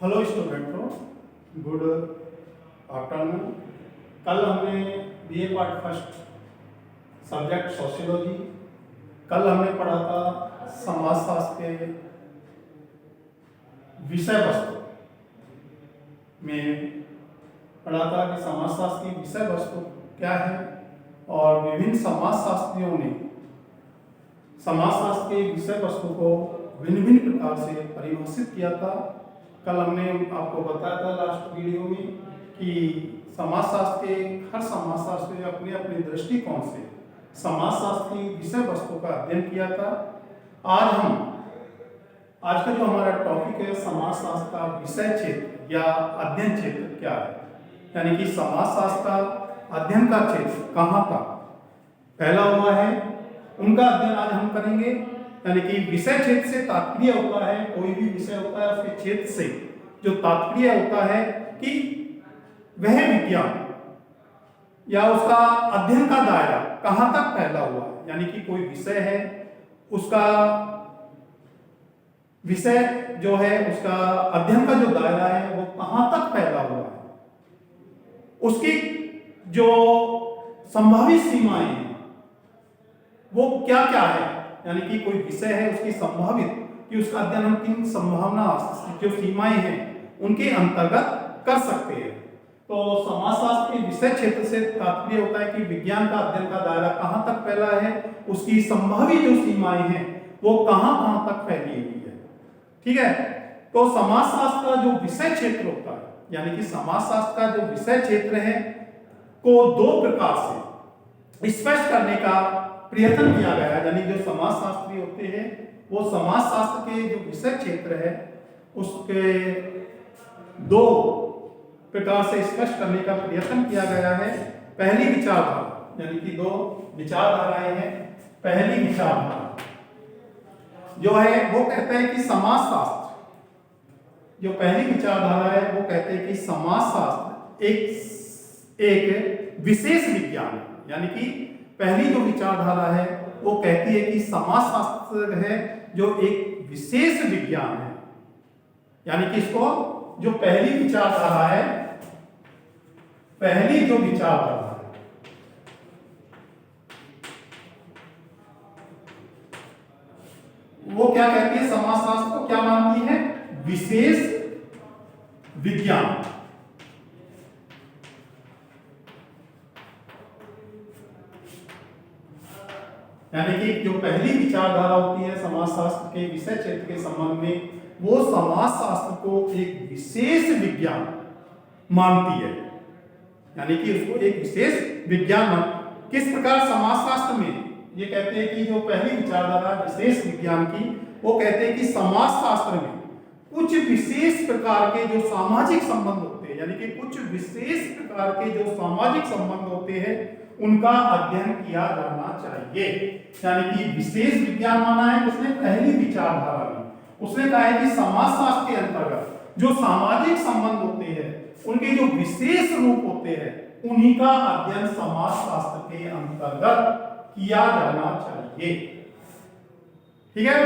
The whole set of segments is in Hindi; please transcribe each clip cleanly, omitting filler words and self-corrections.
Hello स्टूडेंटों, good afternoon. कल हमने BA part first subject sociology, कल हमने पढ़ा था समाजशास्त्र के विषय वस्तु में पढ़ा था कि समाजशास्त्र की विषय वस्तु क्या है और विभिन्न समाजशास्त्रियों ने समाजशास्त्र के विषय वस्तु को भिन्न भिन्न प्रकार से परिभाषित किया था। कल हमने आपको बताया था लास्ट वीडियो में कि समाजशास्त्र के हर समाजशास्त्री ने अपने अपने दृष्टिकोण से समाजशास्त्र की विषय वस्तु का अध्ययन किया था। आज का जो हमारा टॉपिक है समाजशास्त्र का विषय क्षेत्र या अध्ययन क्षेत्र क्या है, यानी कि समाजशास्त्र का अध्ययन का क्षेत्र कहाँ तक फैला हुआ है, उनका अध्ययन आज हम करेंगे। यानी कि विषय क्षेत्र से तात्पर्य होता है, कोई भी विषय होता है उसके क्षेत्र से जो तात्पर्य होता है कि वह विज्ञान या उसका अध्ययन का दायरा कहाँ तक फैला हुआ है। यानी कि कोई विषय है, उसका विषय जो है उसका अध्ययन का जो दायरा है वो कहाँ तक फैला हुआ है, उसकी जो संभावित सीमाएं हैं वो क्या क्या है। यानी कि कोई विषय है, उसकी संभावित कि उसका अध्ययन हम किन संभावना जो सीमाएं हैं उनके अंतर्गत कर सकते हैं। तो समाजशास्त्र के विषय क्षेत्र से तात्पर्य होता है कि विज्ञान का अध्ययन का दायरा कहाँ तक फैला है, उसकी संभावित जो सीमाएं हैं वो कहाँ कहाँ तक फैली हुई है। ठीक है, तो समाजशास्त्र का जो विषय क्षेत्र होता है, यानी कि समाजशास्त्र का जो विषय क्षेत्र है को दो प्रकार से स्पष्ट करने का प्रयत्न किया गया है। यानी जो समाजशास्त्री होते हैं वो समाजशास्त्र के जो विषय क्षेत्र है उसके दो प्रकार से स्पष्ट करने का प्रयत्न किया गया है। पहली विचारधारा, यानी कि दो विचारधाराएं हैं। पहली विचारधारा जो है वो कहते हैं कि समाजशास्त्र, जो पहली विचारधारा है वो कहते हैं कि समाजशास्त्र एक विशेष विज्ञान है। यानी कि पहली जो विचारधारा है वो कहती है कि समाजशास्त्र है जो एक विशेष विज्ञान है। यानी कि इसको जो पहली विचारधारा है, पहली जो विचारधारा है वो क्या कहती है, समाजशास्त्र को क्या मानती है, विशेष विज्ञान। यानी कि जो पहली विचारधारा होती है समाजशास्त्र के विषय क्षेत्र के संबंध में, वो समाजशास्त्र को एक विशेष विज्ञान मानती है। यानी कि उसको एक विशेष विज्ञान किस प्रकार समाजशास्त्र में ये कहते हैं कि जो पहली विचारधारा विशेष विज्ञान की, वो कहते हैं कि समाजशास्त्र में कुछ विशेष प्रकार के जो सामाजिक संबंध होते हैं, यानी कि कुछ विशेष प्रकार के जो सामाजिक संबंध होते हैं उनका अध्ययन किया जाना चाहिए। यानी कि विशेष विज्ञान माना है उसने पहली विचारधारा में, उसने कहा है कि समाजशास्त्र के अंतर्गत जो सामाजिक संबंध होते हैं उनके जो विशेष रूप होते हैं उन्हीं का अध्ययन समाजशास्त्र के अंतर्गत किया जाना चाहिए। ठीक है,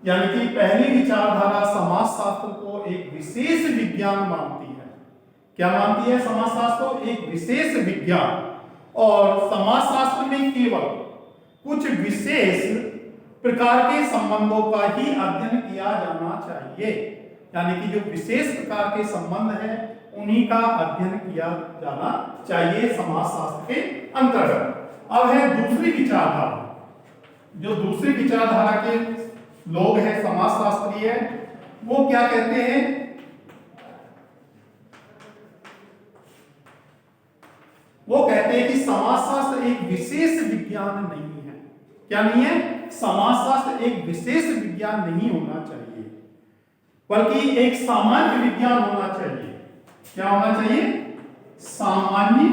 यानी कि पहली विचारधारा समाजशास्त्र को एक विशेष विज्ञान मानती है। क्या मानती है, समाजशास्त्र को एक विशेष विज्ञान, और समाजशास्त्र में केवल कुछ विशेष प्रकार के संबंधों का ही अध्ययन किया जाना चाहिए। यानी कि जो विशेष प्रकार के संबंध है उन्हीं का अध्ययन किया जाना चाहिए समाजशास्त्र के अंतर्गत। अब है दूसरी विचारधारा। जो दूसरी विचारधारा के लोग हैं समाजशास्त्री है, वो क्या कहते हैं, वो कहते हैं कि समाजशास्त्र एक विशेष विज्ञान नहीं है। क्या नहीं है, समाजशास्त्र एक विशेष विज्ञान नहीं होना चाहिए, बल्कि एक सामान्य विज्ञान होना चाहिए। क्या होना चाहिए, सामान्य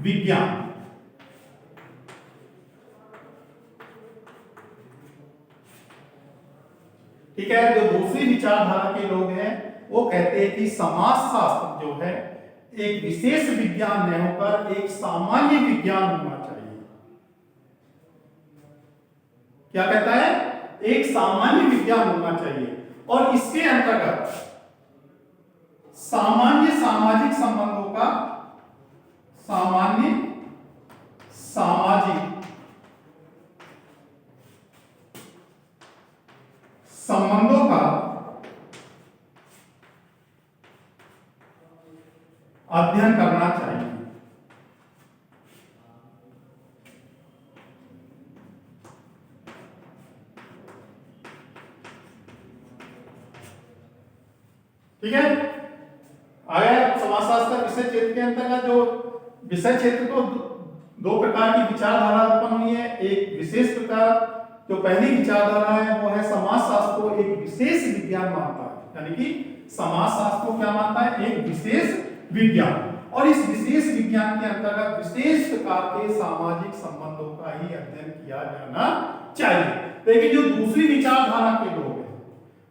विज्ञान। ठीक है, जो दूसरी विचारधारा के लोग हैं वो कहते हैं कि समाजशास्त्र जो है एक विशेष विज्ञान नहीं होकर एक सामान्य विज्ञान होना चाहिए। क्या कहता है, एक सामान्य विज्ञान होना चाहिए, और इसके अंतर्गत सामान्य सामाजिक संबंधों का, सामान्य सामाजिक संबंधों का अध्ययन करना चाहिए। ठीक है, आगे समाजशास्त्र विषय क्षेत्र के अंतर्गत जो विषय क्षेत्र को दो प्रकार की विचारधारा उत्पन्न हुई है। एक विशेष प्रकार, जो पहली विचारधारा है वो है समाजशास्त्र को एक विशेष विज्ञान मानता है, यानी कि समाजशास्त्र को क्या मानता है, एक विशेष विज्ञान, और इस विशेष विज्ञान के अंतर्गत विशेष प्रकार के सामाजिक संबंधों का ही अध्ययन किया जाना चाहिए। लेकिन जो दूसरी विचारधारा के लोग हैं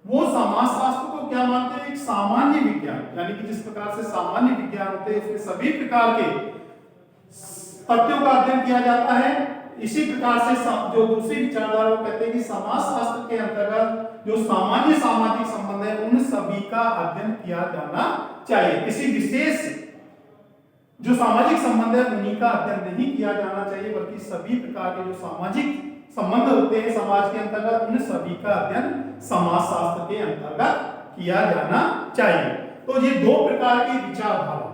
वो समाजशास्त्र को क्या मानते हैं, एक सामान्य विज्ञान, यानी कि जिस प्रकार से सामान्य विज्ञान होते हैं उसमें सभी प्रकार के तथ्यों का अध्ययन किया जाता है, इसी प्रकार से जो दूसरी विचारधारा वो कहते हैं कि समाजशास्त्र के अंतर्गत जो सामान्य सामाजिक संबंध है उन सभी का अध्ययन किया जाना चाहिए। किसी विशेष जो सामाजिक संबंध है उन्हीं का अध्ययन नहीं किया जाना चाहिए, बल्कि सभी प्रकार के जो सामाजिक संबंध होते हैं समाज के अंतर्गत उन सभी का अध्ययन समाजशास्त्र के अंतर्गत किया जाना चाहिए। तो ये दो प्रकार की विचारधारा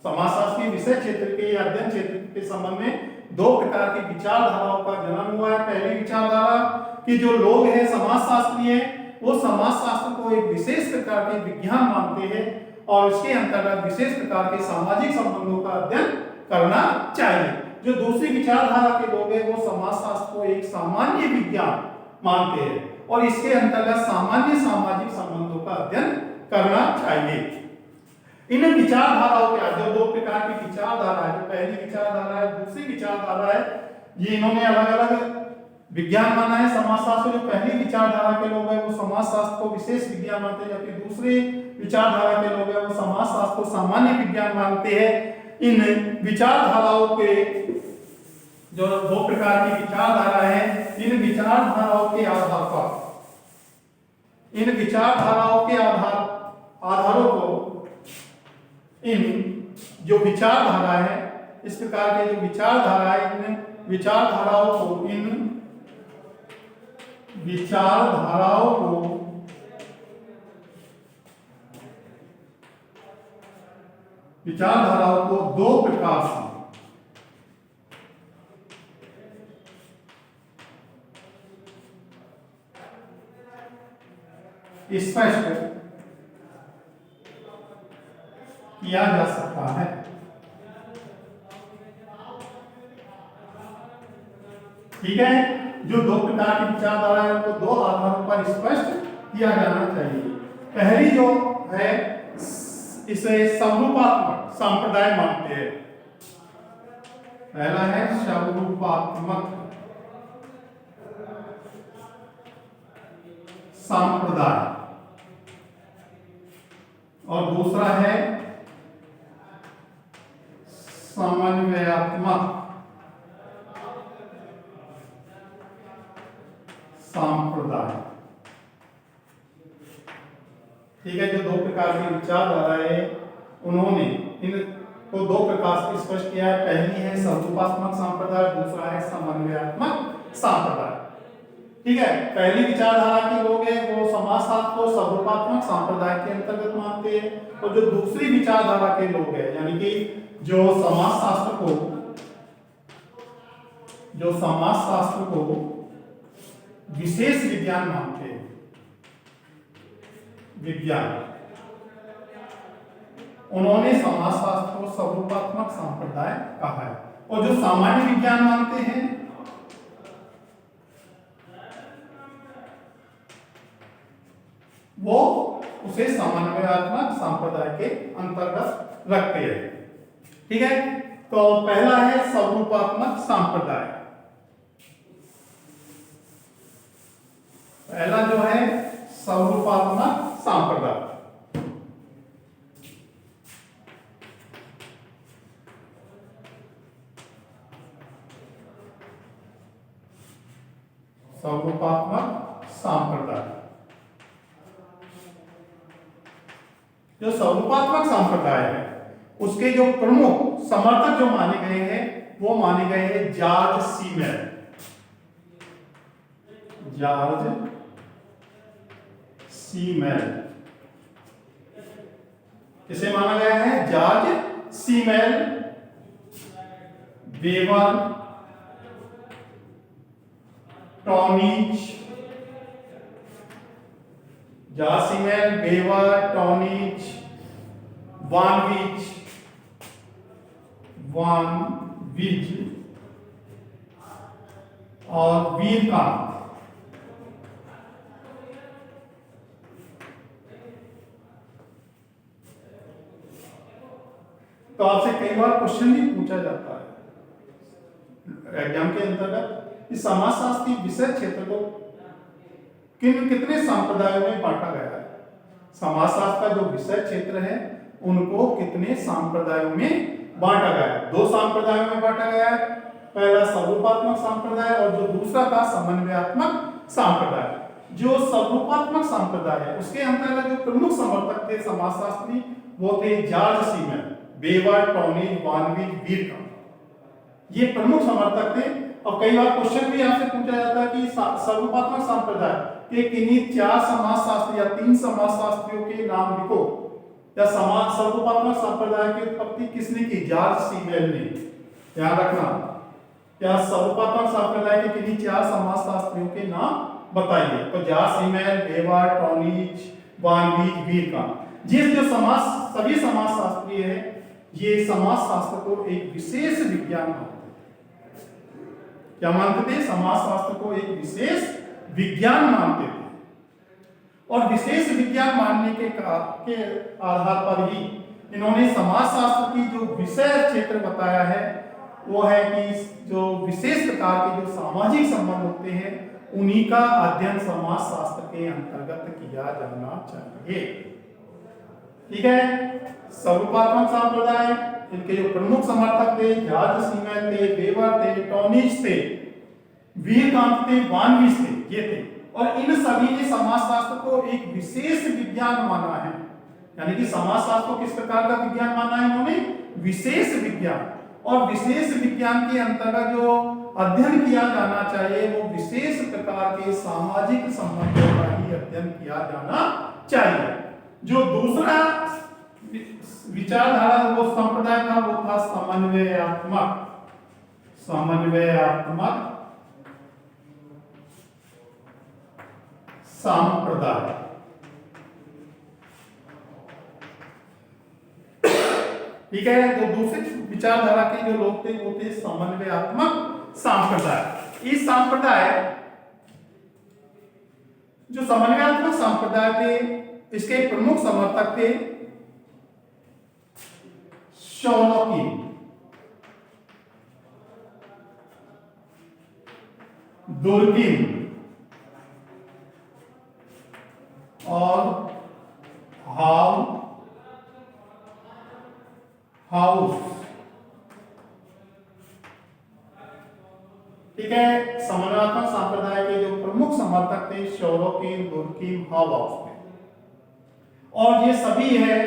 समाजशास्त्र के विषय क्षेत्र के या अध्ययन क्षेत्र के संबंध में दो प्रकार की विचारधाराओं का जन्म हुआ है। पहली विचारधारा कि जो लोग हैं समाजशास्त्री हैं वो समाजशास्त्र को एक विशेष प्रकार के विज्ञान मानते हैं और इसके अंतर्गत विशेष प्रकार के सामाजिक संबंधों का अध्ययन करना चाहिए। जो दूसरी विचारधारा के लोग हैं वो समाजशास्त्र को एक सामान्य विज्ञान मानते हैं और इसके अंतर्गत सामान्य सामाजिक संबंधों का अध्ययन करना चाहिए। इन विचारधाराओं के जो दो प्रकार की विचारधारा है, जो पहली विचारधारा है दूसरी विचारधारा है, ये इन्होंने अलग अलग विज्ञान माना है। समाजशास्त्र जो पहली विचारधारा के लोग हैं वो समाजशास्त्र को विशेष विज्ञान मानते हैं, जबकि दूसरी विचारधारा के लोग हैं वो समाजशास्त्र को सामान्य विज्ञान मानते हैं। इन विचारधाराओं के जो दो प्रकार की विचारधारा है, इन विचारधाराओं के आधार पर, इन विचारधाराओं के आधारों को, इन जो विचारधारा है, इस प्रकार के जो विचारधारा है, इन विचारधाराओं को, इन विचारधाराओं को दो प्रकार से स्पष्ट किया जा सकता है। ठीक है, जो दो प्रकार की विचारधारा है उनको दो आधारों पर स्पष्ट किया जाना चाहिए। पहली जो है इसे समरूपात्मक संप्रदाय मानते हैं। पहला है समरूपात्मक संप्रदाय और दूसरा है समन्वयात्मक संप्रदाय। ठीक है, जो दो प्रकार की विचारधारा है उन्होंने इनको दो प्रकार से स्पष्ट किया है। पहली है समरूपात्मक संप्रदाय, दूसरा है समन्वयात्मक संप्रदाय। ठीक है, पहली विचारधारा के लोग हैं वो समाजशास्त्र को समरूपात्मक संप्रदाय के अंतर्गत मानते हैं और जो दूसरी विचारधारा के लोग हैं यानी कि जो समाजशास्त्र को विशेष विज्ञान मानते हैं, विज्ञान, उन्होंने समाजशास्त्र को समरूपात्मक संप्रदाय कहा है। और जो सामान्य विज्ञान मानते हैं वो उसे समन्वयात्मक संप्रदाय के अंतर्गत रखते हैं। ठीक है, तो पहला है समरूपात्मक संप्रदाय। पहला जो है समरूपात्मक संप्रदाय। समरूपात्मक संप्रदाय जो स्वरूपात्मक संप्रदाय है उसके जो प्रमुख समर्थक जो माने गए हैं वो माने गए हैं जॉर्ज सीमेल। जॉर्ज सीमेल किसे माना गया है? जॉर्ज सीमेल, वेबर, टॉनिच, जॉर्ज सीमेल, वेबर, टॉनिच, वान विज और वीरकांत। तो आपसे कई बार क्वेश्चन भी पूछा जाता है एग्जाम के अंतर्गत कि समाजशास्त्री विषय क्षेत्र को कितने संप्रदायों में बांटा गया है। समाजशास्त्र का जो विषय क्षेत्र है उनको कितने संप्रदायों में बांटा गया है? 2 संप्रदायों में बांटा गया है। पहला स्वरूपात्मक संप्रदाय और जो दूसरा था समन्वयात्मक संप्रदाय। जो स्वरूपात्मक संप्रदाय है उसके अंतर्गत जो प्रमुख समर्थक थे समाजशास्त्री वो थे जॉर्ज सीमेल, वेबर, टॉनिच, वान विज, वीरकांत। ये प्रमुख समर्थक थे। और कई बार क्वेश्चन भी आपसे पूछा जाता है कि स्वरूपात्मक संप्रदाय के किन्हीं 4 समाजशास्त्री या 3 समाजशास्त्रियों के नाम लिखो, या समाज स्वरूपात्मक संप्रदाय की उत्पत्ति किसने की? जॉर्ज सीमेल ने। ध्यान रखना, क्या स्वरूपात्मक संप्रदाय के किन्हीं 4 समाजशास्त्रियों के नाम बताइए। तो जॉर्ज सीमेल, वेबर, टॉनिच, वान विज, वीरकांत। जिस जो सभी समाजशास्त्री है ये समाजशास्त्र को एक विशेष विज्ञान मानते थे। क्या मानते थे? समाजशास्त्र को एक विशेष विज्ञान मानते थे। और विशेष विज्ञान मानने के आधार पर ही इन्होंने समाजशास्त्र की जो विषय क्षेत्र बताया है वो है कि जो विशेष प्रकार के जो सामाजिक संबंध होते हैं उन्हीं का अध्ययन समाजशास्त्र के अंतर्गत किया जाना चाहिए। ठीक है। स्वरूपात्मक संप्रदाय, इनके जो प्रमुख समर्थक थे जॉर्ज सीमेल थे, वेबर थे, टॉनिच थे, वीरकांत थे, वान विज थे, ये थे। और इन सभी ने समाजशास्त्र को एक विशेष विज्ञान माना है। यानी कि समाजशास्त्र को किस प्रकार का विज्ञान माना है इन्होंने? विशेष विज्ञान। और विशेष विज्ञान के अंतर्गत जो अध्ययन किया जाना चाहिए वो विशेष प्रकार के सामाजिक संबंधों का ही अध्ययन किया जाना चाहिए। जो दूसरा विचारधारा वो संप्रदाय था वो था समन्वयात्मक संप्रदाय। ठीक है। तो दूसरे विचारधारा के जो लोग थे वो थे समन्वयात्मक संप्रदाय। इस संप्रदाय जो समन्वयात्मक संप्रदाय थे इसके प्रमुख समर्थक थे शोलोकिन, दुर्किन और हाउस। ठीक है। समन्वयात्मक संप्रदाय के जो प्रमुख समर्थक थे शोलोकिन, दुर्किन, हाउस थे। और ये सभी है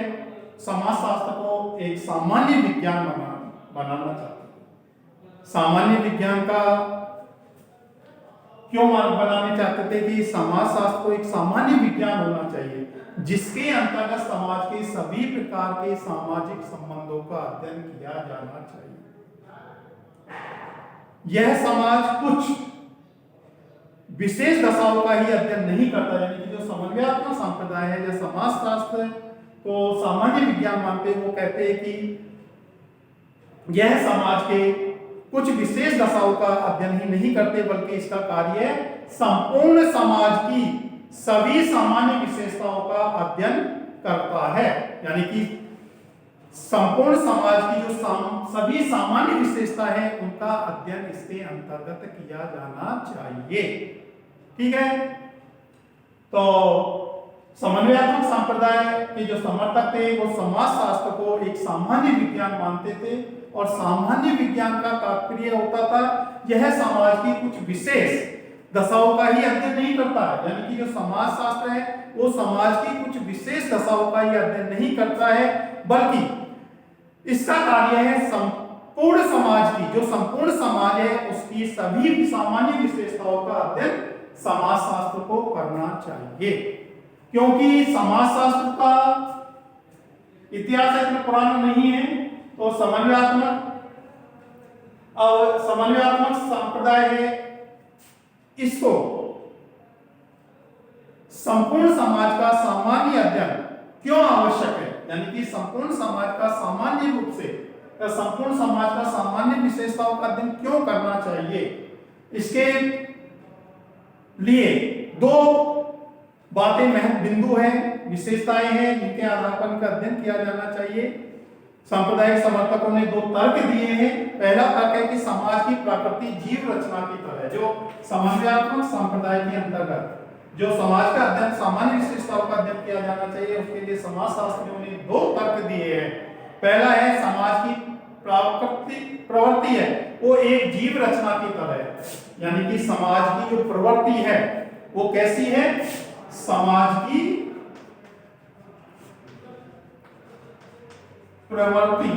समाजशास्त्र को एक सामान्य विज्ञान बनाना चाहते थे। सामान्य विज्ञान का क्यों बनाने चाहते थे कि समाजशास्त्र को एक सामान्य विज्ञान होना चाहिए जिसके अंतर्गत समाज के सभी प्रकार के सामाजिक संबंधों का अध्ययन किया जाना चाहिए। यह समाज कुछ विशेष दशाओं का ही अध्ययन नहीं करता। यानी कि जो समन्वयात्मक संप्रदाय है या समाजशास्त्र को सामान्य विज्ञान मानते हैं वो कहते हैं कि यह समाज के कुछ विशेष दशाओं का अध्ययन ही नहीं करते बल्कि इसका कार्य संपूर्ण समाज की सभी सामान्य विशेषताओं का अध्ययन करता है। यानी कि संपूर्ण समाज की जो सभी सामान्य विशेषता है उनका अध्ययन इसके अंतर्गत किया जाना चाहिए। ठीक है। तो समन्वयात्मक संप्रदाय के जो समर्थक थे वो समाजशास्त्र को एक सामान्य विज्ञान मानते थे और सामान्य विज्ञान का तात्पर्य होता था यह समाज की कुछ विशेष दशाओं का ही अध्ययन नहीं करता है, यानी कि जो समाज शास्त्र है वो समाज की कुछ विशेष दशाओं का ही अध्ययन नहीं करता है, बल्कि इसका कार्य है संपूर्ण समाज की, जो संपूर्ण समाज है उसकी सभी सामान्य विशेषताओं का अध्ययन समाज शास्त्र को करना चाहिए। क्योंकि समाज शास्त्र का इतिहास इतना पुराना नहीं है, तो समन्वयात्मक संप्रदाय है, इसको संपूर्ण समाज का सामान्य अध्ययन क्यों आवश्यक है, यानी कि संपूर्ण समाज का सामान्य रूप से या संपूर्ण समाज का सामान्य विशेषताओं का अध्ययन क्यों करना चाहिए, इसके लिए दो बातें महत्व बिंदु हैं, विशेषताएं हैं जिनके आधार पर इनका अध्ययन किया जाना चाहिए। सांप्रदायिक समर्थकों ने दो तर्क दिए हैं। पहला तर्क है कि समाज की प्रकृति जीव रचना की तरह, जो समन्वयात्मक संप्रदाय के अंतर्गत जो समाज का अध्ययन सामान्य विशेषताओं का अध्ययन किया जाना चाहिए, उसके लिए समाज शास्त्रियों ने दो तर्क दिए हैं। पहला है समाज की प्रवृत्ति है वो एक जीव रचना की तरह है, यानी कि समाज की जो प्रवृत्ति है वो कैसी है, समाज की प्रवृत्ति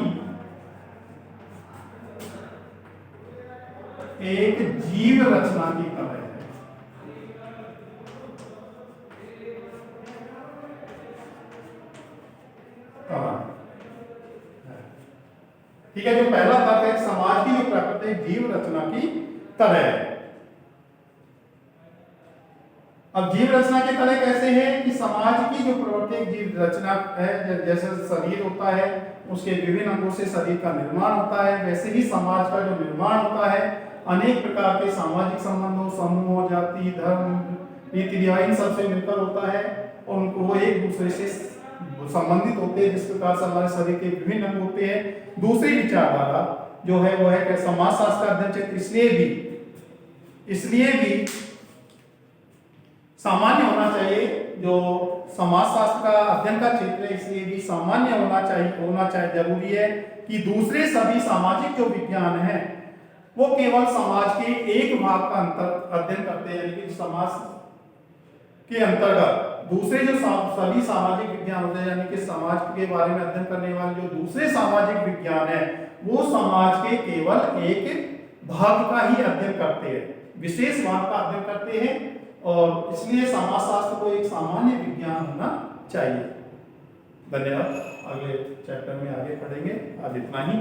एक जीव रचना की तरह है। ठीक है, जो पहला तर्क है समाज की जो प्रकृति एक जीव रचना की तरह है। अब जीव रचना की तरह कैसे है कि समाज की जो प्रवृत्ति एक जीव रचना है, जैसे शरीर होता है उसके विभिन्न अंगों से शरीर का निर्माण होता है, वैसे ही समाज का जो निर्माण होता है अनेक प्रकार के सामाजिक संबंधों, समूह, जाति, धर्म, रीति रिवाज इन सबसे मिलकर होता है और उनको वो एक दूसरे से संबंधित होते हैं, जिस प्रकार से हमारे शरीर के विभिन्न अंग होते हैं। दूसरी विचारधारा जो है वो है कि समाज शास्त्र का अध्ययन क्षेत्र इसलिए भी सामान्य होना चाहिए, जो समाज शास्त्र का अध्ययन का क्षेत्र है इसलिए भी सामान्य होना चाहिए। जरूरी है कि दूसरे सभी सामाजिक जो विज्ञान है वो केवल समाज के एक भाग का अध्ययन करते हैं, यानी कि समाज के अंतर्गत दूसरे जो सभी सामाजिक विज्ञान होते हैं, यानी कि समाज के बारे में अध्ययन करने वाले जो दूसरे सामाजिक विज्ञान है वो समाज के केवल एक भाग का ही अध्ययन करते हैं, विशेष भाग का अध्ययन करते हैं, और इसलिए समाज शास्त्र को एक सामान्य विज्ञान होना चाहिए। धन्यवाद। अगले चैप्टर में आगे पढ़ेंगे। आज इतना ही।